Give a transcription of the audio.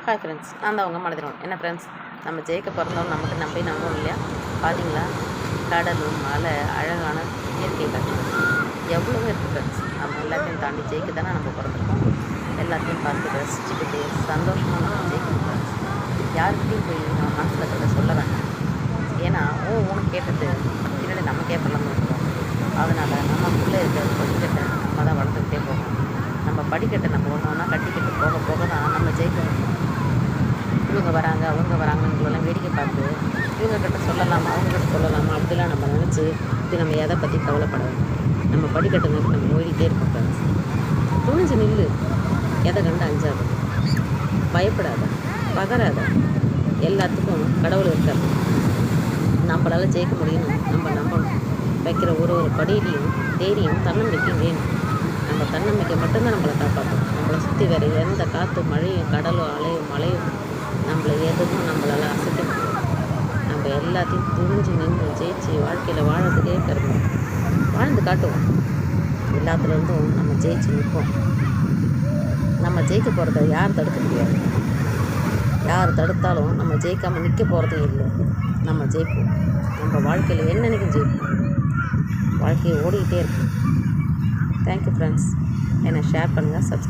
Hi friends, நான் தான் உங்கள் மனதிரோன். என்ன ஃப்ரெண்ட்ஸ், நம்ம ஜெயிக்க பிறந்தோம் நமக்கு நம்பணும் இல்லையா? பார்த்தீங்களா, கடலும் மலை அழகான இயற்கை காட்சி எவ்வளவோ இருக்குது ஃப்ரெண்ட்ஸ். நம்ம எல்லாத்தையும் தாண்டி ஜெயிக்க தானே நம்ம பிறந்திருக்கோம். எல்லாத்தையும் பார்த்து ரசிச்சுக்கிட்டு சந்தோஷமாக நம்ம ஜெயிக்கணும் ஃப்ரெண்ட்ஸ். யாருக்கிட்டையும் போய் நம்ம மனசில் இருக்கிறத சொல்ல வேண்டாம். ஏன்னா ஊன்னு கேட்டுட்டு பின்னாடி நம்ம கேட்கலாம்னு இருக்கோம். அதனால் நமக்குள்ளே இருக்கிற படிக்கட்டை நம்ம தான் வளர்த்துக்கிட்டே போகணும். நம்ம படிக்கட்டை நம்ம ஒன்று ஒன்றா கட்டிக்கிட்டு போக போக தான் நம்ம ஜெயிக்கணும். இவங்க வராங்க அவங்க வராங்கன்னு வேடிக்கை பார்த்து இவங்கக்கிட்ட சொல்லலாமா அவங்கக்கிட்ட சொல்லலாமா அப்படிலாம் நம்ம நினச்சி இது நம்ம எதை பற்றி கவலைப்படணும். நம்ம படிக்கட்டை நிறுத்தி நம்ம ஓடிக்கிட்டே இருக்கோம் ஃப்ரெண்ட்ஸ். துணிஞ்சு நில்லு, எதை கண்டு அஞ்சாத, பயப்படாத, பகராத. எல்லாத்துக்கும் கடவுள் இருக்கார். நம்மளால் ஜெயிக்க முடியும்னு நம்ம நம்பணும். வைக்கிற ஒரு படியிலையும் தைரியம் தன்னம்பிக்கையும் வேணும். நம்ம தன்னம்பிக்கை மட்டும்தான் நம்மளை காப்பாற்றும். நம்மளை சுற்றி வேறு எந்த காற்று மழையும் கடலும் அலையும் மழையும் நம்மளை எதுவும் நம்மளால் அசைக்க முடியும். நம்ம எல்லாத்தையும் துணிஞ்சு நின்று ஜெயிச்சு வாழ்க்கையில் வாழறதுக்கே பெறணும். வாழ்ந்து காட்டுவோம். எல்லாத்துலேருந்தும் நம்ம ஜெயிச்சு நிற்போம். நம்ம ஜெயிக்க போகிறத யார் தடுக்க முடியாது. யார் தடுத்தாலும் நம்ம ஜெயிக்காமல் நிற்க போகிறதே இல்லை. நம்ம ஜெயிப்போம். நம்ம வாழ்க்கையில் என்னன்னைக்கும் ஜெயிப்போம். வாழ்க்கையை ஓடிக்கிட்டே இருக்கும். Thank you friends. என்னை ஷேர் பண்ணுங்கள், சப்ஸ்கிரைப்